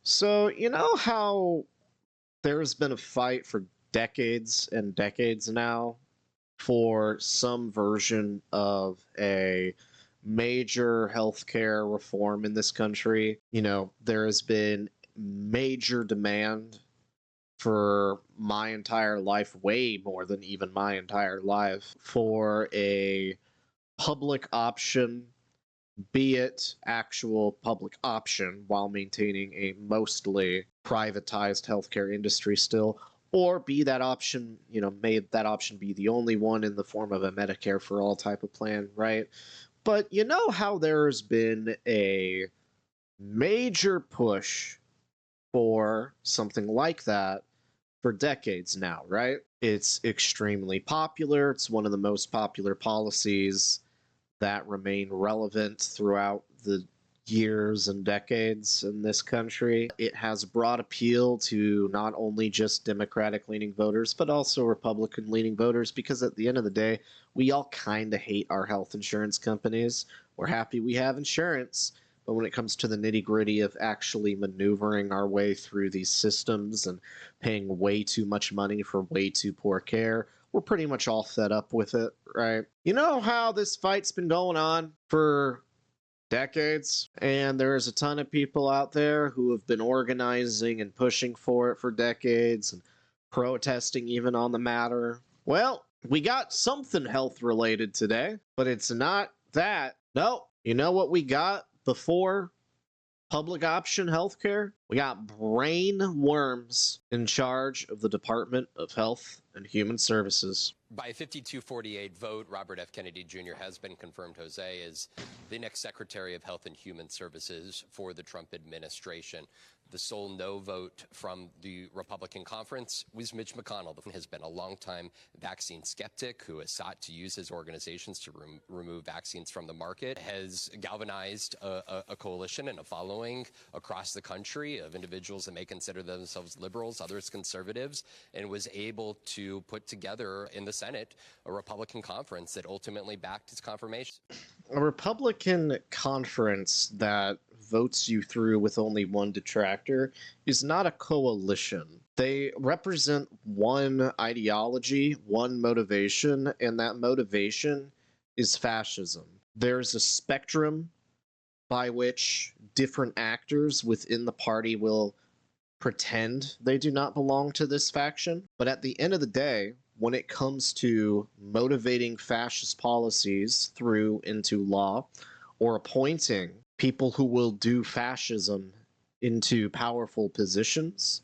So, you know how there's been a fight for decades and decades now for some version of a major healthcare reform in this country? There has been major demand for my entire life, way more than even my entire life, for a public option, be it actual public option while maintaining a mostly privatized healthcare industry still, or be that option, made that option be the only one in the form of a Medicare for all type of plan, right? But you know how there's been a major push for something like that for decades now, right? It's extremely popular. It's one of the most popular policies that remain relevant throughout the years and decades in this country. It has broad appeal to not only just Democratic leaning voters, but also Republican leaning voters, because at the end of the day, we all kind of hate our health insurance companies. We're happy we have insurance. But when it comes to the nitty gritty of actually maneuvering our way through these systems and paying way too much money for way too poor care, we're pretty much all fed up with it, right? You know how this fight's been going on for decades, and there's a ton of people out there who have been organizing and pushing for it for decades and protesting even on the matter. Well, we got something health related today, but it's not that. No, you know what we got before public option healthcare? We got brain worms in charge of the Department of Health and Human Services. By a 52-48 vote, Robert F. Kennedy Jr. has been confirmed, Jose, as the next Secretary of Health and Human Services for the Trump administration. The sole no vote from the Republican conference was Mitch McConnell, who has been a longtime vaccine skeptic who has sought to use his organizations to remove vaccines from the market, has galvanized a coalition and a following across the country of individuals that may consider themselves liberals, others conservatives, and was able to put together in the Senate a Republican conference that ultimately backed his confirmation. A Republican conference that votes you through with only one detractor is not a coalition. They represent one ideology, one motivation, and that motivation is fascism. There's a spectrum by which different actors within the party will pretend they do not belong to this faction. But at the end of the day, when it comes to motivating fascist policies through into law or appointing people who will do fascism into powerful positions,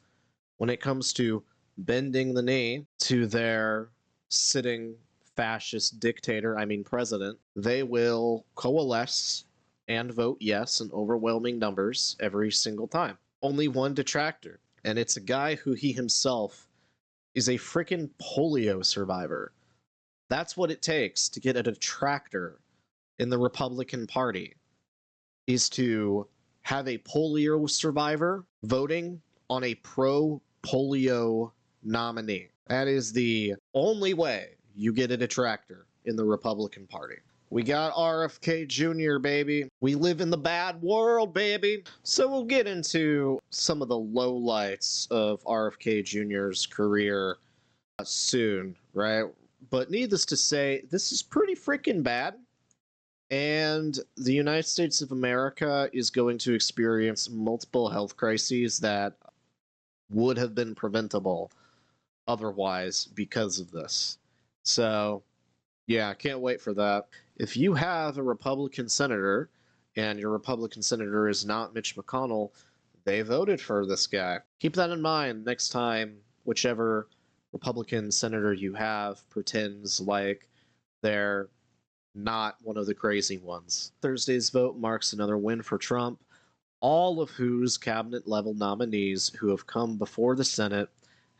when it comes to bending the knee to their sitting fascist dictator, I mean president, they will coalesce and vote yes in overwhelming numbers every single time. Only one detractor, and it's a guy who he himself is a freaking polio survivor. That's what it takes to get a detractor in the Republican Party, is to have a polio survivor voting on a pro-polio nominee. That is the only way you get a detractor in the Republican Party. We got RFK Jr., baby. We live in the bad world, baby. So we'll get into some of the lowlights of RFK Jr.'s career soon, right? But needless to say, this is pretty freaking bad. And the United States of America is going to experience multiple health crises that would have been preventable otherwise because of this. So, yeah, can't wait for that. If you have a Republican senator and your Republican senator is not Mitch McConnell, they voted for this guy. Keep that in mind next time whichever Republican senator you have pretends like they're not one of the crazy ones. Thursday's vote marks another win for Trump, all of whose cabinet level nominees who have come before the Senate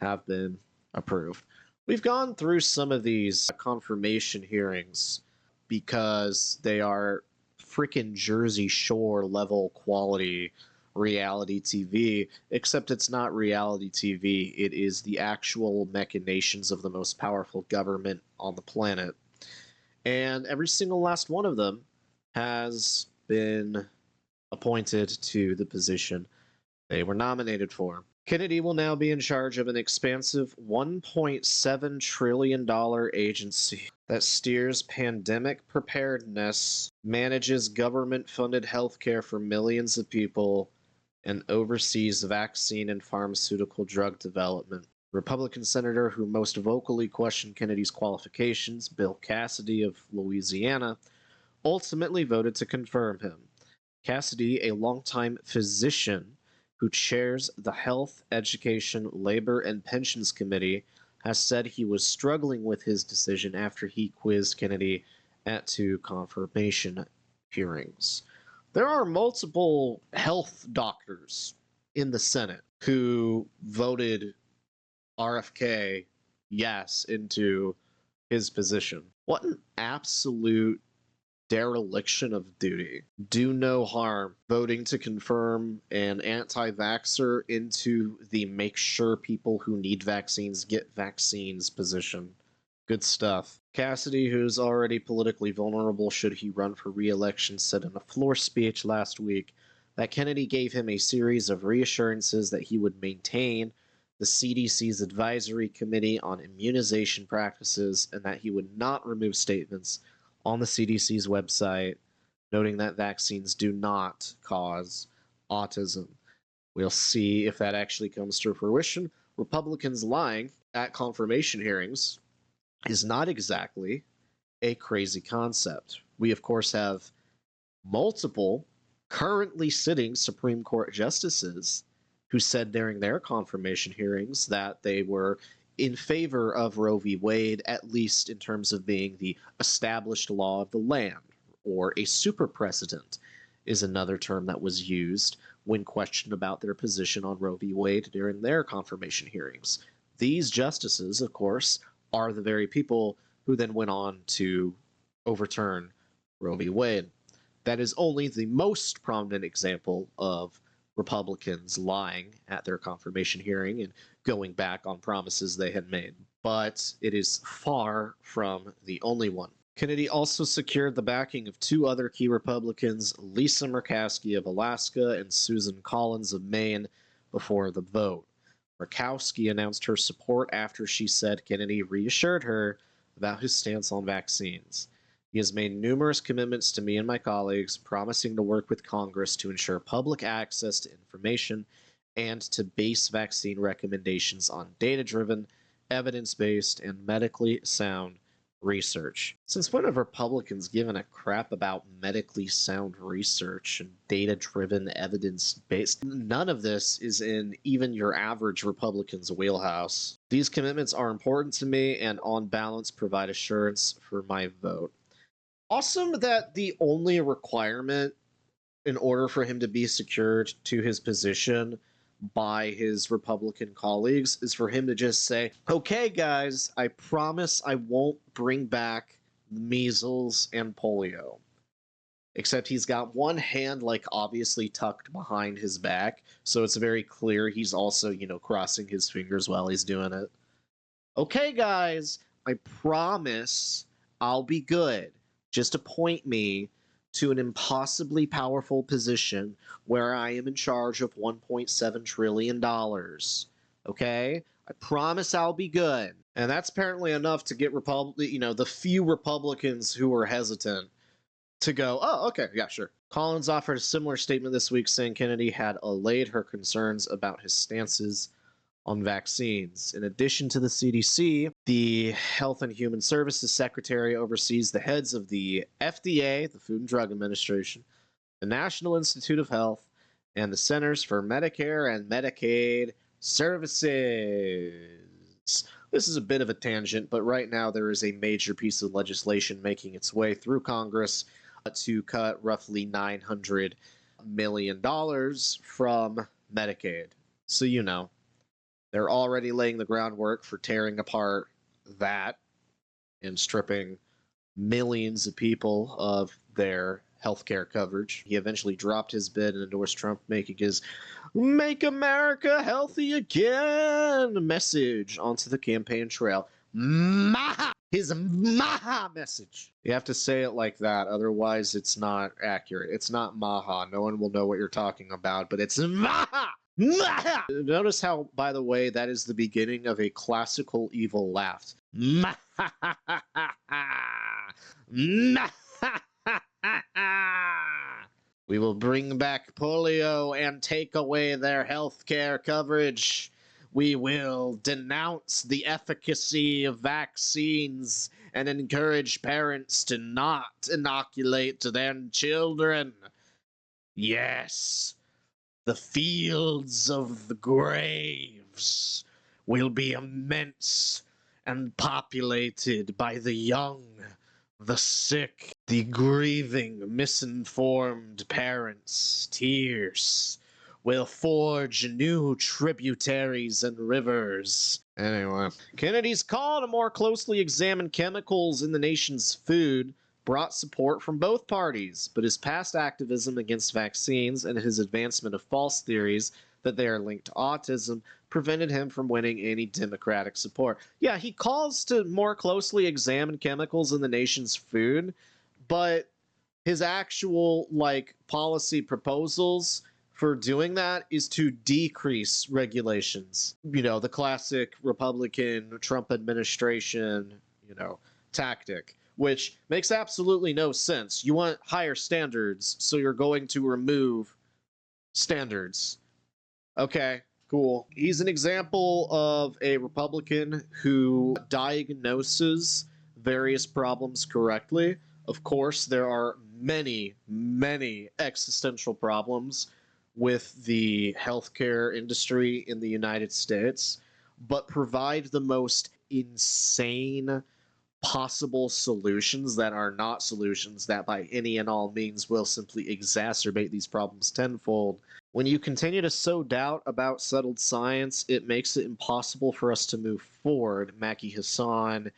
have been approved. We've gone through some of these confirmation hearings because they are freaking Jersey Shore level quality reality TV, except it's not reality TV. It is the actual machinations of the most powerful government on the planet. And every single last one of them has been appointed to the position they were nominated for. Kennedy will now be in charge of an expansive $1.7 trillion agency that steers pandemic preparedness, manages government-funded healthcare for millions of people, and oversees vaccine and pharmaceutical drug development. Republican senator who most vocally questioned Kennedy's qualifications, Bill Cassidy of Louisiana, ultimately voted to confirm him. Cassidy, a longtime physician who chairs the Health, Education, Labor, and Pensions Committee, has said he was struggling with his decision after he quizzed Kennedy at 2 confirmation hearings. There are multiple health doctors in the Senate who voted RFK yes into his position. What an absolute dereliction of duty. Do no harm voting to confirm an anti-vaxxer into the make sure people who need vaccines get vaccines position. Good stuff. Cassidy, who's already politically vulnerable should he run for re-election, said in a floor speech last week that Kennedy gave him a series of reassurances that he would maintain the CDC's Advisory Committee on Immunization Practices and that he would not remove statements on the CDC's website, noting that vaccines do not cause autism. We'll see if that actually comes to fruition. Republicans lying at confirmation hearings is not exactly a crazy concept. We, of course, have multiple currently sitting Supreme Court justices who said during their confirmation hearings that they were in favor of Roe v. Wade, at least in terms of being the established law of the land, or a super precedent is another term that was used when questioned about their position on Roe v. Wade during their confirmation hearings. These justices, of course, are the very people who then went on to overturn Roe v. Wade. That is only the most prominent example of Republicans lying at their confirmation hearing and going back on promises they had made. But it is far from the only one. Kennedy also secured the backing of 2 other key Republicans, Lisa Murkowski of Alaska and Susan Collins of Maine, before the vote. Murkowski announced her support after she said Kennedy reassured her about his stance on vaccines. He has made numerous commitments to me and my colleagues, promising to work with Congress to ensure public access to information and to base vaccine recommendations on data-driven, evidence-based, and medically sound research. Since when have Republicans given a crap about medically sound research and data-driven, evidence-based? None of this is in even your average Republican's wheelhouse. These commitments are important to me and, on balance, provide assurance for my vote. Awesome that the only requirement in order for him to be secured to his position by his Republican colleagues is for him to just say, okay, guys, I promise I won't bring back measles and polio. Except he's got one hand, like, obviously tucked behind his back, so it's very clear he's also, crossing his fingers while he's doing it. Okay, guys, I promise I'll be good. Just appoint me to an impossibly powerful position where I am in charge of $1.7 trillion. Okay? I promise I'll be good. And that's apparently enough to get the few Republicans who were hesitant to go, oh, okay, yeah, sure. Collins offered a similar statement this week saying Kennedy had allayed her concerns about his stances on vaccines. In addition to the CDC, the Health and Human Services Secretary oversees the heads of the FDA, the Food and Drug Administration, the National Institute of Health, and the Centers for Medicare and Medicaid Services. This is a bit of a tangent, but right now there is a major piece of legislation making its way through Congress to cut roughly $900 million from Medicaid. So they're already laying the groundwork for tearing apart that and stripping millions of people of their healthcare coverage. He eventually dropped his bid and endorsed Trump, making his "Make America Healthy Again" message onto the campaign trail. His Maha message. You have to say it like that, otherwise it's not accurate. It's not Maha. No one will know what you're talking about, but it's Maha! Notice how, by the way, that is the beginning of a classical evil laugh. We will bring back polio and take away their health care coverage. We will denounce the efficacy of vaccines and encourage parents to not inoculate their children. Yes, the fields of the graves will be immense and populated by the young, the sick, the grieving, misinformed parents. Tears will forge new tributaries and rivers. Anyway, Kennedy's call to more closely examine chemicals in the nation's food brought support from both parties, but his past activism against vaccines and his advancement of false theories that they are linked to autism prevented him from winning any Democratic support. Yeah, he calls to more closely examine chemicals in the nation's food, but his actual policy proposals for doing that is to decrease regulations. You know, the classic Republican Trump administration, tactic, which makes absolutely no sense. You want higher standards, so you're going to remove standards. Okay, cool. He's an example of a Republican who diagnoses various problems correctly. Of course, there are many, many existential problems with the healthcare industry in the United States, but provide the most insane possible solutions that are not solutions that by any and all means will simply exacerbate these problems tenfold. When you continue to sow doubt about settled science, it makes it impossible for us to move forward, Macky Hassan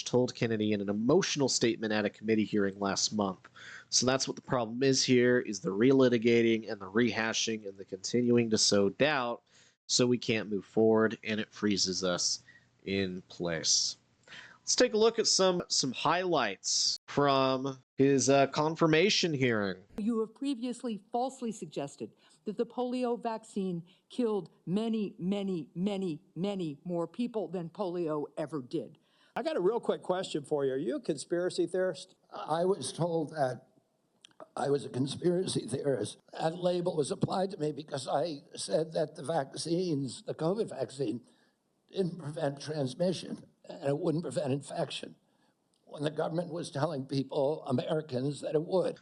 told Kennedy in an emotional statement at a committee hearing last month. So that's what the problem is here, is the relitigating and the rehashing and the continuing to sow doubt so we can't move forward, and it freezes us in place. Let's take a look at some highlights from his confirmation hearing. You have previously falsely suggested that the polio vaccine killed many, many, many, many more people than polio ever did. I got a real quick question for you. Are you a conspiracy theorist? I was told that I was a conspiracy theorist. That label was applied to me because I said that the vaccines, the COVID vaccine, didn't prevent transmission and it wouldn't prevent infection, when the government was telling people, Americans, that it would.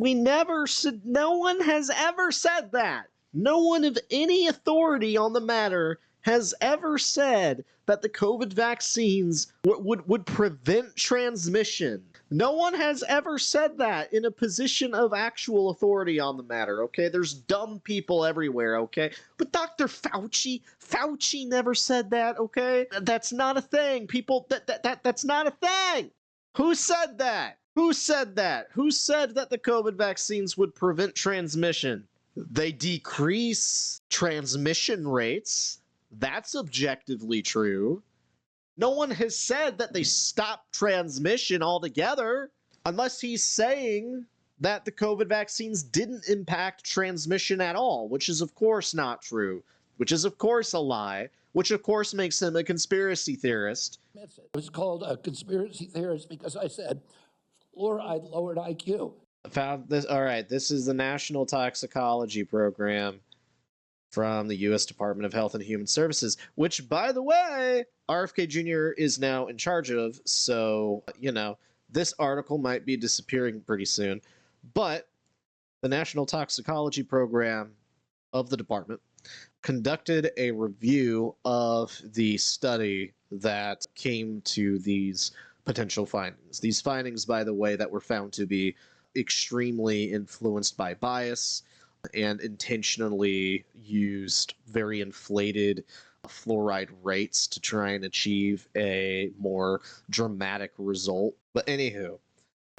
We never said, no one has ever said that. No one of any authority on the matter has ever said that the COVID vaccines would prevent transmission. No one has ever said that in a position of actual authority on the matter, okay? There's dumb people everywhere, okay? But Dr. Fauci never said that, okay? That's not a thing. People, that's not a thing. Who said that? Who said that? Who said that the COVID vaccines would prevent transmission? They decrease transmission rates. That's objectively true. No one has said that they stop transmission altogether, unless he's saying that the COVID vaccines didn't impact transmission at all, which is of course not true, which is of course a lie, which of course makes him a conspiracy theorist. It was called a conspiracy theorist because I said fluoride lowered IQ. Found this. All right, this is the National Toxicology Program from the U.S. Department of Health and Human Services, which, by the way, RFK Jr. is now in charge of, so, this article might be disappearing pretty soon. But the National Toxicology Program of the department conducted a review of the study that came to these potential findings. These findings, by the way, that were found to be extremely influenced by bias and intentionally used very inflated fluoride rates to try and achieve a more dramatic result. But anywho,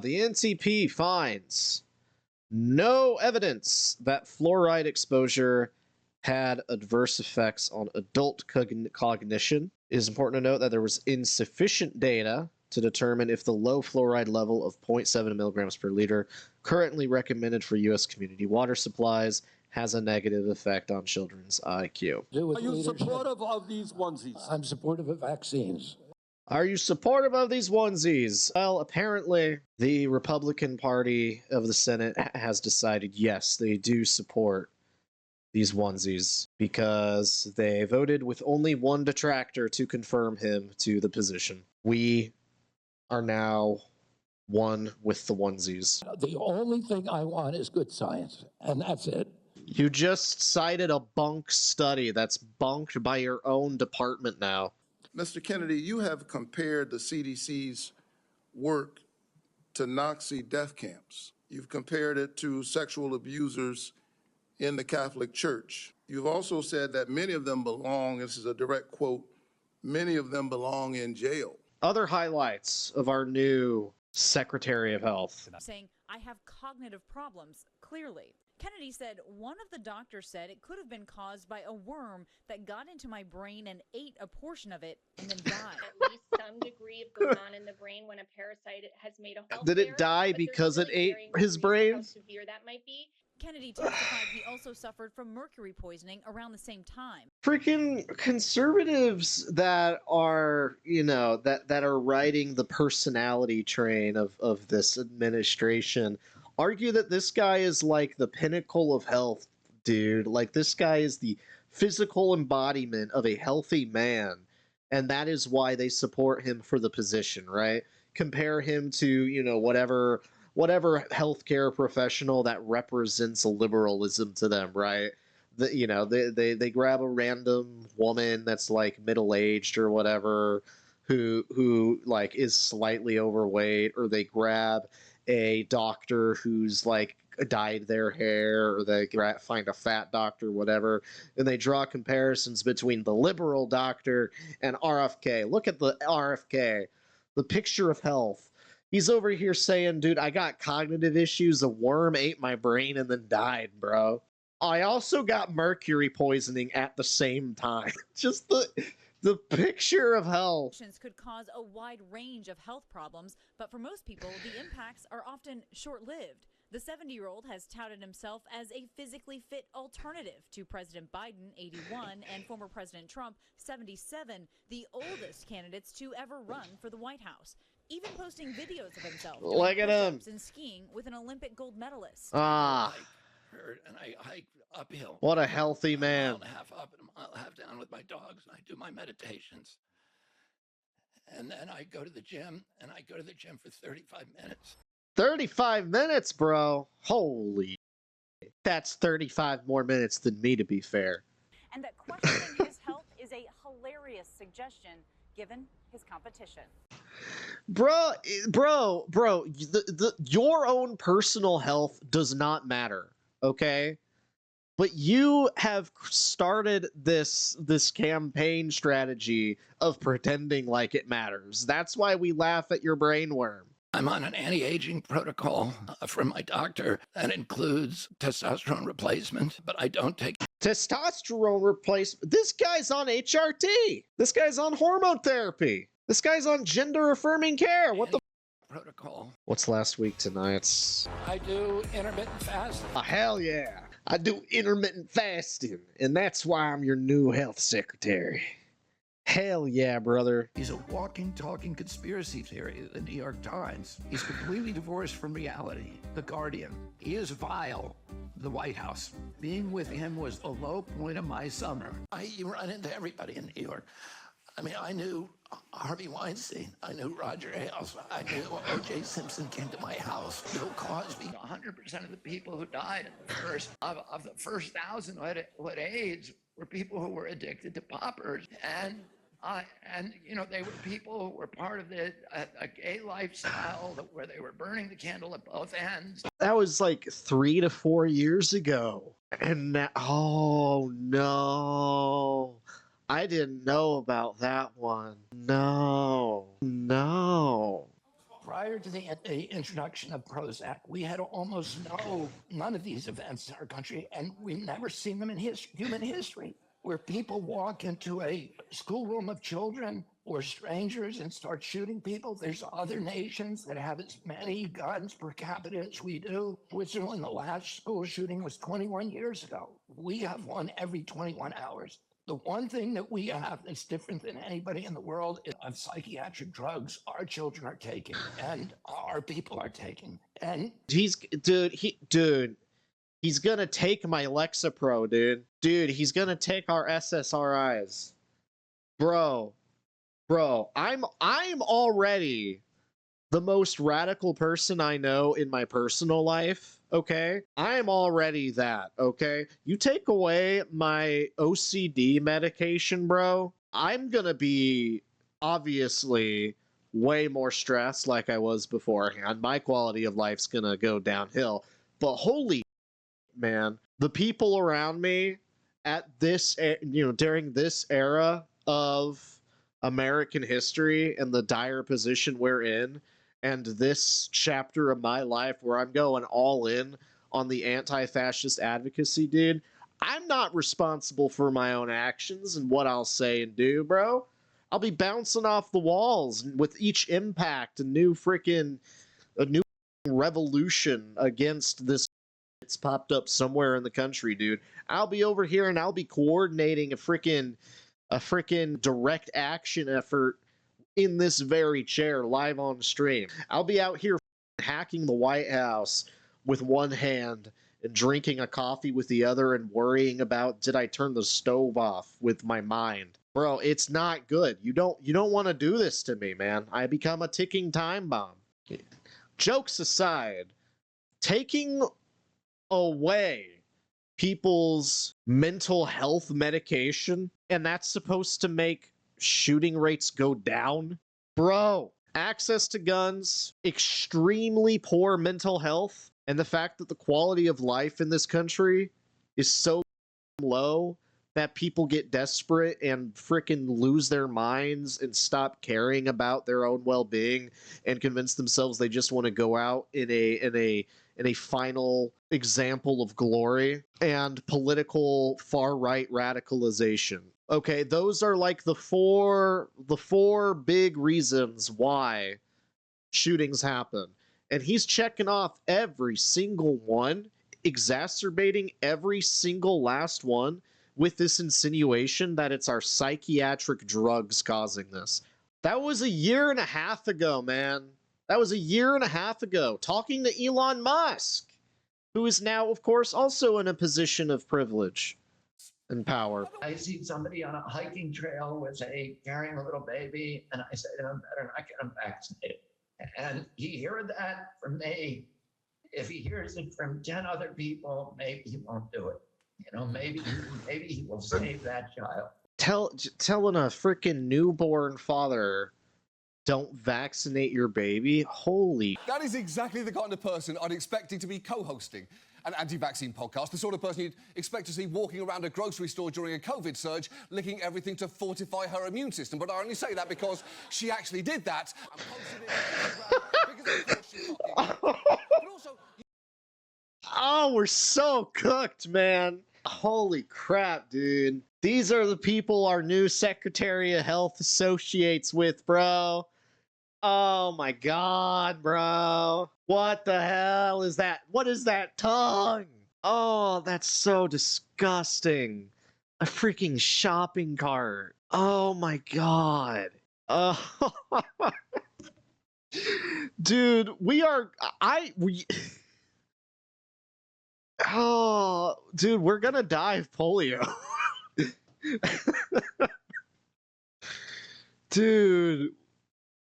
the NTP finds no evidence that fluoride exposure had adverse effects on adult cognition. It is important to note that there was insufficient data to determine if the low fluoride level of 0.7 milligrams per liter currently recommended for U.S. community water supplies has a negative effect on children's IQ. Are you supportive of these onesies? I'm supportive of vaccines. Are you supportive of these onesies? Well, apparently, the Republican Party of the Senate has decided yes, they do support these onesies because they voted with only one detractor to confirm him to the position. We are now one with the onesies. The only thing I want is good science, and that's it. You just cited a bunk study that's bunked by your own department now. Mr. Kennedy, you have compared the CDC's work to Nazi death camps. You've compared it to sexual abusers in the Catholic Church. You've also said that many of them belong, this is a direct quote, many of them belong in jail. Other highlights of our new Secretary of Health. Saying, I have cognitive problems, clearly. Kennedy said one of the doctors said it could have been caused by a worm that got into my brain and ate a portion of it and then died. At least some degree of going on in the brain when a parasite has made a hole. Did it die because it ate his brain? How severe that might be. Kennedy testified he also suffered from mercury poisoning around the same time. Freaking conservatives that are, that are riding the personality train of this administration argue that this guy is like the pinnacle of health, dude. Like, this guy is the physical embodiment of a healthy man, and that is why they support him for the position, right? Compare him to, whatever healthcare professional that represents liberalism to them, right? They grab a random woman that's like middle-aged or whatever who like is slightly overweight, or they grab a doctor who's like dyed their hair, or they find a fat doctor, whatever, and they draw comparisons between the liberal doctor and RFK. Look at the RFK, the picture of health. He's over here saying, dude, I got cognitive issues. A worm ate my brain and then died, bro. I also got mercury poisoning at the same time. Just the picture of health. Could cause a wide range of health problems, but for most people, the impacts are often short-lived. The 70-year-old has touted himself as a physically fit alternative to President Biden, 81, and former President Trump, 77, the oldest candidates to ever run for the White House. Even posting videos of himself Look at him. And skiing with an Olympic gold medalist. Ah, And I hike uphill. what a healthy man. A mile and a half up and a mile and a half down with my dogs, and I do my meditations. And then I go to the gym, and I go to the gym for 35 minutes. 35 minutes, bro. Holy. That's 35 more minutes than me, to be fair. And that questioning his health is a hilarious suggestion given his competition. Bro, your own personal health does not matter, okay? But you have started this campaign strategy of pretending like it matters. That's why we laugh at your brainworm. I'm on an anti-aging protocol from my doctor that includes testosterone replacement, but I don't take Testosterone replacement. This guy's on HRT. This guy's on hormone therapy. This guy's on gender-affirming care. What the protocol. What's last week tonight's? I do intermittent fasting. Oh, hell yeah. I do intermittent fasting, and that's why I'm your new health secretary. Hell yeah, brother. He's a walking, talking conspiracy theory, the New York Times. He's completely divorced from reality, The Guardian. He is vile, the White House. Being with him was the low point of my summer. You run into everybody in New York. I mean, I knew Harvey Weinstein. I knew Roger Ailes. I knew O.J. Simpson came to my house. Bill Cosby. 100% of the people who died of the first 1,000 who had AIDS were people who were addicted to poppers. And they were people who were part of a gay lifestyle where they were burning the candle at both ends. That was like 3 to 4 years ago. And now, oh no. I didn't know about that one. No. Prior to the introduction of Prozac, we had almost none of these events in our country, and we've never seen them in human history, where people walk into a schoolroom of children or strangers and start shooting people. There's other nations that have as many guns per capita as we do. Switzerland, the last school shooting was 21 years ago. We have one every 21 hours. The one thing that we have that's different than anybody in the world is of psychiatric drugs our children are taking and our people are taking. And Dude, he's gonna take my Lexapro, dude. Dude, he's gonna take our SSRIs. Bro, I'm already the most radical person I know in my personal life, okay? I'm already that, okay? You take away my OCD medication, bro, I'm gonna be obviously way more stressed like I was beforehand. My quality of life's gonna go downhill. But holy man, the people around me at this, during this era of American history and the dire position we're in, and this chapter of my life where I'm going all in on the anti-fascist advocacy, dude, I'm not responsible for my own actions and what I'll say and do, bro. I'll be bouncing off the walls with each impact a new revolution against this. It's popped up somewhere in the country, dude. I'll be over here and I'll be coordinating a freaking direct action effort in this very chair live on stream. I'll be out here hacking the White House with one hand and drinking a coffee with the other and worrying about, did I turn the stove off with my mind? Bro, it's not good. You don't want to do this to me, man. I become a ticking time bomb. Jokes aside, taking away people's mental health medication, and that's supposed to make shooting rates go down? Bro, access to guns, extremely poor mental health, and the fact that the quality of life in this country is so low that people get desperate and frickin' lose their minds and stop caring about their own well-being and convince themselves they just want to go out in a final example of glory and political far-right radicalization. Okay, those are like the four big reasons why shootings happen. And he's checking off every single one, exacerbating every single last one with this insinuation that it's our psychiatric drugs causing this. That was a year and a half ago, man. That was a year and a half ago, talking to Elon Musk, who is now, of course, also in a position of privilege and power. I see somebody on a hiking trail carrying a little baby, and I say to him, better not get him vaccinated. And he heard that from me. If he hears it from 10 other people, maybe he won't do it. Maybe he will save that child. Telling a freaking newborn father, don't vaccinate your baby? Holy. That is exactly the kind of person I'd expecting to be co-hosting an anti-vaccine podcast, the sort of person you'd expect to see walking around a grocery store during a COVID surge, licking everything to fortify her immune system. But I only say that because she actually did that. Oh, we're so cooked, man. Holy crap, dude. These are the people our new Secretary of Health associates with, bro. Oh my god, bro. What the hell is that? What is that tongue? Oh, that's so disgusting. A freaking shopping cart. Oh my god. Oh. Dude, oh, dude, we're gonna die of polio. Dude,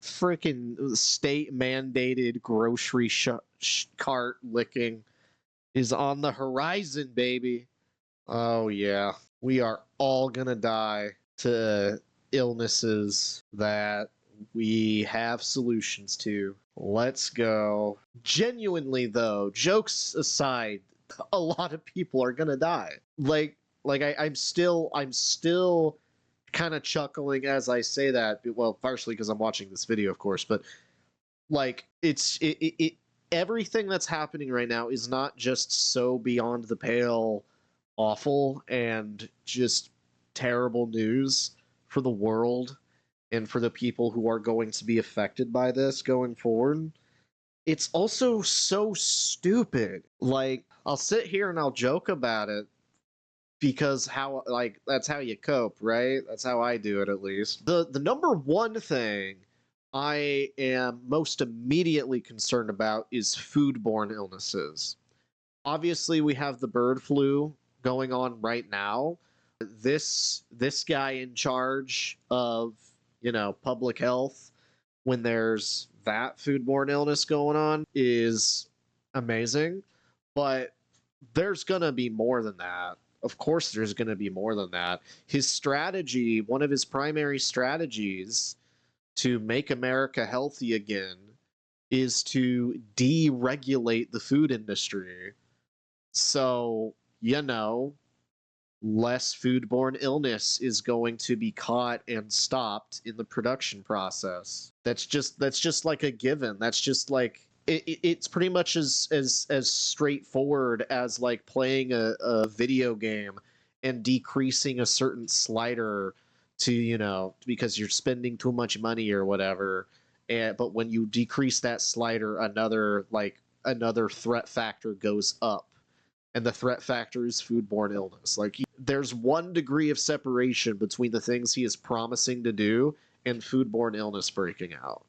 freaking state mandated grocery cart licking is on the horizon, baby. Oh yeah, we are all gonna die to illnesses that we have solutions to. Let's go. Genuinely though, jokes aside, a lot of people are gonna die. I'm still kind of chuckling as I say that. Well, partially because I'm watching this video, of course, but like everything that's happening right now is not just so beyond the pale awful and just terrible news for the world and for the people who are going to be affected by this going forward, it's also so stupid. Like, I'll sit here and I'll joke about it because how, like, that's how you cope, right? That's how I do it, at least. The number one thing I am most immediately concerned about is foodborne illnesses. Obviously, we have the bird flu going on right now. This guy in charge of, public health, when there's that foodborne illness going on, is amazing. But there's gonna be more than that. Of course, there's gonna be more than that. His strategy, one of his primary strategies to make America healthy again, is to deregulate the food industry. So, less foodborne illness is going to be caught and stopped in the production process. That's just like a given. That's just like it's pretty much as straightforward as like playing a video game and decreasing a certain slider to, because you're spending too much money or whatever. But when you decrease that slider, another threat factor goes up, and the threat factor is foodborne illness. Like, there's 1 degree of separation between the things he is promising to do and foodborne illness breaking out.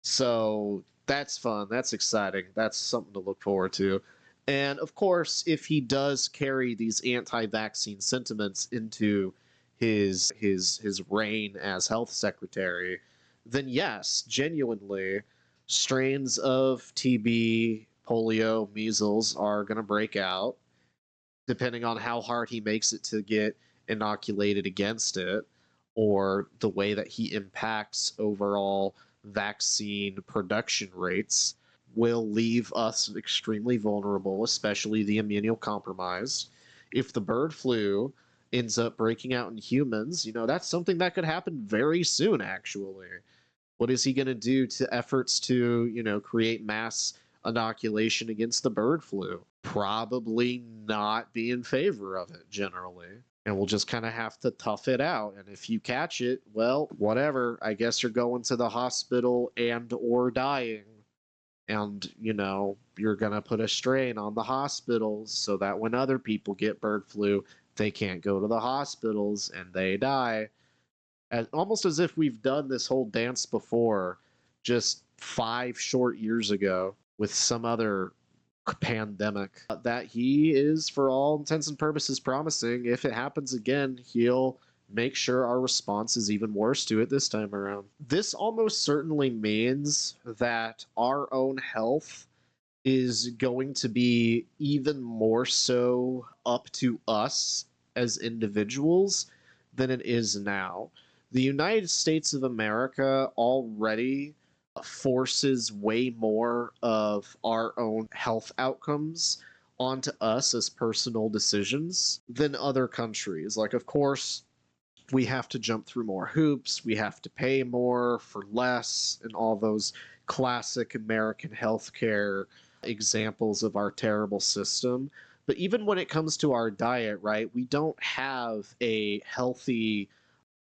So that's fun. That's exciting. That's something to look forward to. And of course, if he does carry these anti-vaccine sentiments into his reign as health secretary, then yes, genuinely, strains of TB, polio, measles are going to break out, depending on how hard he makes it to get inoculated against it, or the way that he impacts overall vaccine production rates, will leave us extremely vulnerable, especially the immunocompromised. If the bird flu ends up breaking out in humans, that's something that could happen very soon, actually. What is he going to do to efforts to, create mass inoculation against the bird flu? Probably not be in favor of it, generally. And we'll just kind of have to tough it out. And if you catch it, well, whatever. I guess you're going to the hospital and or dying. And, you're going to put a strain on the hospitals so that when other people get bird flu, they can't go to the hospitals and they die. Almost as if we've done this whole dance before, just 5 short years ago with some other pandemic that he is, for all intents and purposes, promising. If it happens again, he'll make sure our response is even worse to it this time around. This almost certainly means that our own health is going to be even more so up to us as individuals than it is now. The United States of America already forces way more of our own health outcomes onto us as personal decisions than other countries. Like, of course, we have to jump through more hoops, we have to pay more for less, and all those classic American healthcare examples of our terrible system. But even when it comes to our diet, right, we don't have a healthy,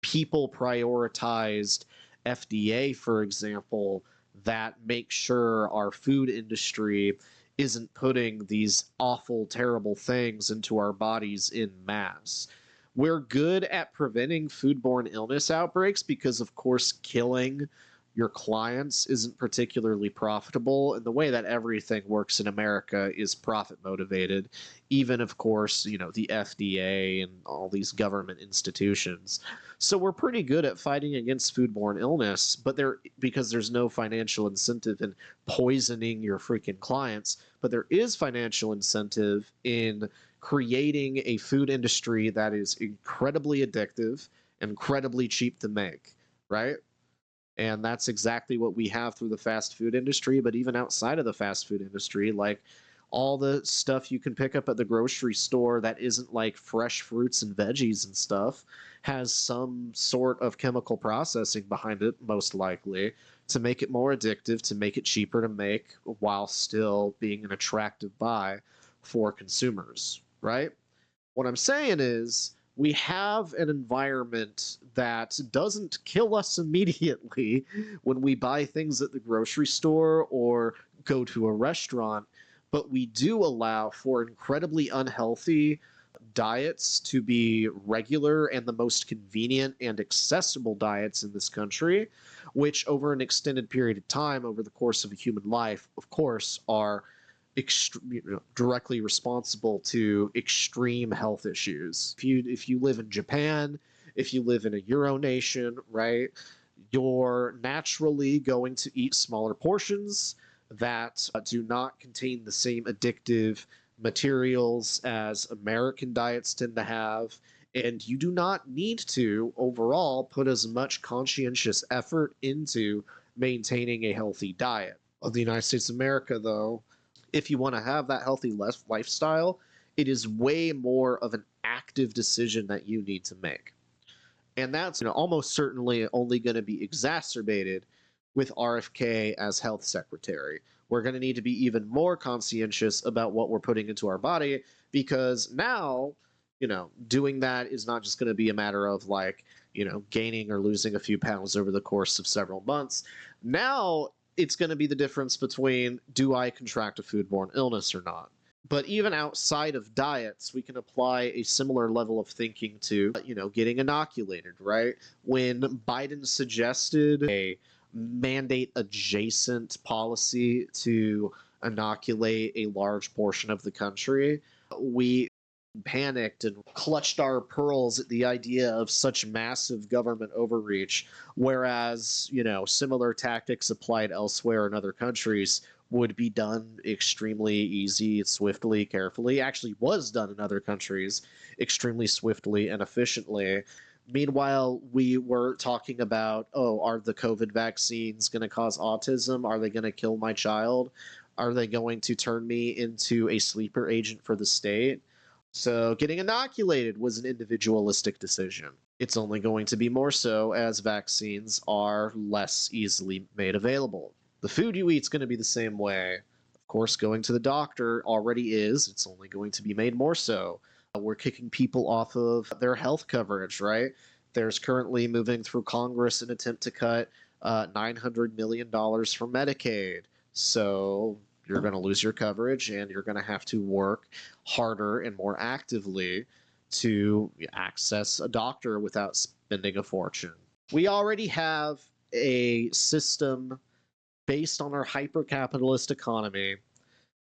people prioritized FDA, for example, that makes sure our food industry isn't putting these awful, terrible things into our bodies in mass. We're good at preventing foodborne illness outbreaks because, of course, killing your clients isn't particularly profitable. And the way that everything works in America is profit motivated, even, of course, the FDA and all these government institutions. So we're pretty good at fighting against foodborne illness, but because there's no financial incentive in poisoning your freaking clients, but there is financial incentive in creating a food industry that is incredibly addictive, incredibly cheap to make, right? And that's exactly what we have through the fast food industry. But even outside of the fast food industry, like all the stuff you can pick up at the grocery store that isn't like fresh fruits and veggies and stuff has some sort of chemical processing behind it, most likely, to make it more addictive, to make it cheaper to make while still being an attractive buy for consumers, right? What I'm saying is, we have an environment that doesn't kill us immediately when we buy things at the grocery store or go to a restaurant, but we do allow for incredibly unhealthy diets to be regular and the most convenient and accessible diets in this country, which over an extended period of time, over the course of a human life, of course, are directly responsible to extreme health issues. If you live in Japan, if you live in a Euro nation, right, you're naturally going to eat smaller portions that do not contain the same addictive materials as American diets tend to have. And you do not need to overall put as much conscientious effort into maintaining a healthy diet. Of the United States of America, though, if you want to have that healthy lifestyle, it is way more of an active decision that you need to make. And that's almost certainly only going to be exacerbated with RFK as health secretary. We're going to need to be even more conscientious about what we're putting into our body, because now, doing that is not just going to be a matter of gaining or losing a few pounds over the course of several months. Now it's going to be the difference between, do I contract a foodborne illness or not? But even outside of diets, we can apply a similar level of thinking to, getting inoculated, right? When Biden suggested a mandate adjacent policy to inoculate a large portion of the country, we panicked and clutched our pearls at the idea of such massive government overreach, whereas, similar tactics applied elsewhere in other countries would be done extremely easy, swiftly, carefully. Actually was done in other countries extremely swiftly and efficiently. Meanwhile, we were talking about, are the COVID vaccines going to cause autism? Are they going to kill my child? Are they going to turn me into a sleeper agent for the state? So getting inoculated was an individualistic decision. It's only going to be more so as vaccines are less easily made available. The food you eat is going to be the same way. Of course, going to the doctor already is. It's only going to be made more so. We're kicking people off of their health coverage, right? There's currently moving through Congress an attempt to cut $900 million from Medicaid. So you're going to lose your coverage, and you're going to have to work harder and more actively to access a doctor without spending a fortune. We already have a system based on our hyper-capitalist economy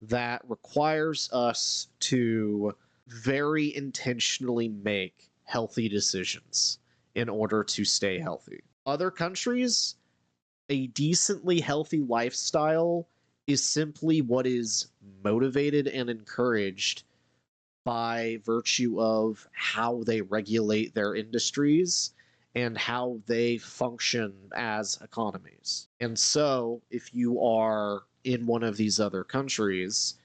that requires us to very intentionally make healthy decisions in order to stay healthy. Other countries, a decently healthy lifestyle is simply what is motivated and encouraged by virtue of how they regulate their industries and how they function as economies. And so, if you are in one of these other countries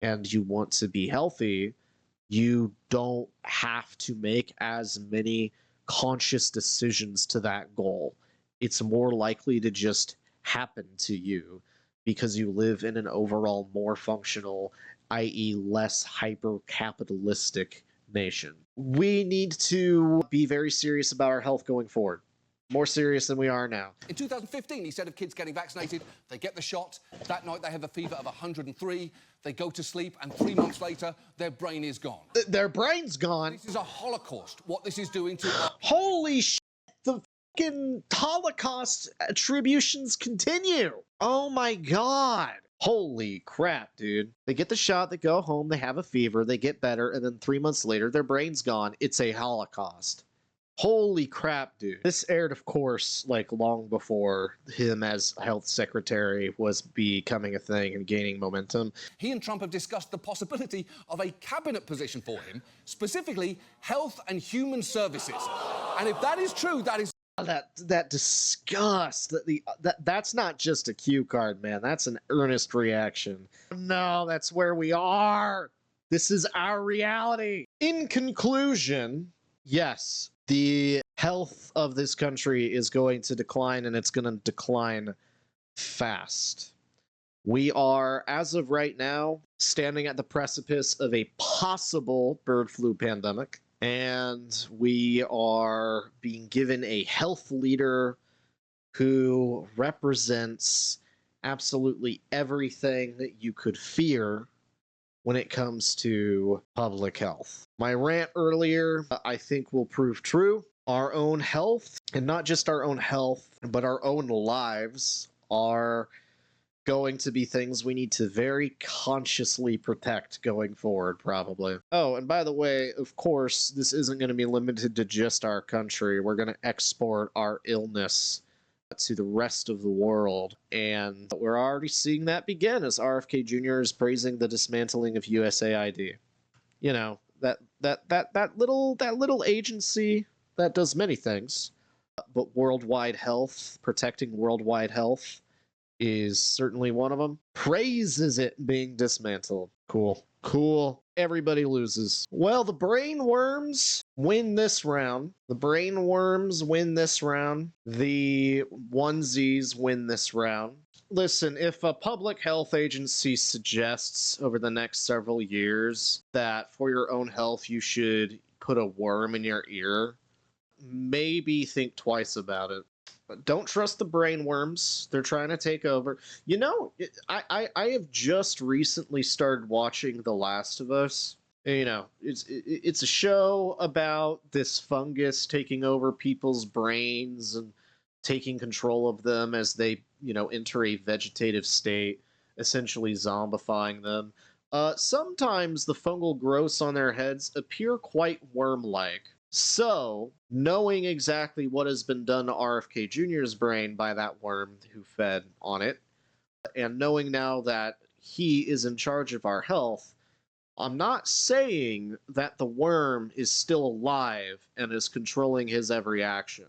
and you want to be healthy, you don't have to make as many conscious decisions to that goal. It's more likely to just happen to you because you live in an overall more functional, i.e., less hyper-capitalistic nation. We need to be very serious about our health going forward. More serious than we are now. In 2015, he said of kids getting vaccinated, they get the shot, that night they have a fever of 103, they go to sleep, and 3 months later, their brain is gone. Their brain's gone? This is a holocaust, what this is doing to... Holy shit! The fucking Holocaust attributions continue! Oh my god! Holy crap, dude. They get the shot, they go home, they have a fever, they get better, and then 3 months later, their brain's gone. It's a Holocaust. Holy crap, dude. This aired, of course, long before him as health secretary was becoming a thing and gaining momentum. He and Trump have discussed the possibility of a cabinet position for him, specifically health and human services. And if that is true, that is... That disgust, that's not just a cue card, man. That's an earnest reaction. No, that's where we are. This is our reality. In conclusion, yes, the health of this country is going to decline, and it's going to decline fast. We are, as of right now, standing at the precipice of a possible bird flu pandemic. And we are being given a health leader who represents absolutely everything that you could fear when it comes to public health. My rant earlier, I think, will prove true. Our own health, and not just our own health, but our own lives, are going to be things we need to very consciously protect going forward, probably. Oh, and by the way, of course, this isn't going to be limited to just our country. We're going to export our illness to the rest of the world, and we're already seeing that begin as RFK Jr. is praising the dismantling of USAID. You know, that little agency that does many things, but worldwide health, protecting worldwide health, is certainly one of them. Praises it being dismantled. Cool. Cool. Everybody loses. Well, the brain worms win this round. The brain worms win this round. The onesies win this round. Listen, if a public health agency suggests over the next several years that for your own health you should put a worm in your ear, maybe think twice about it. But don't trust the brain worms. They're trying to take over. You know, I have just recently started watching The Last of Us. You know, it's a show about this fungus taking over people's brains and taking control of them as they, you know, enter a vegetative state, essentially zombifying them. Sometimes the fungal growths on their heads appear quite worm-like. So, knowing exactly what has been done to RFK Jr.'s brain by that worm who fed on it, and knowing now that he is in charge of our health, I'm not saying that the worm is still alive and is controlling his every action.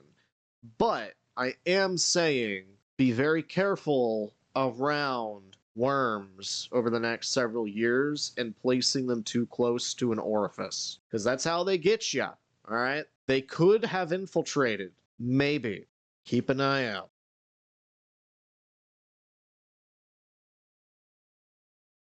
But I am saying be very careful around worms over the next several years and placing them too close to an orifice, because that's how they get you. All right? They could have infiltrated. Maybe. Keep an eye out.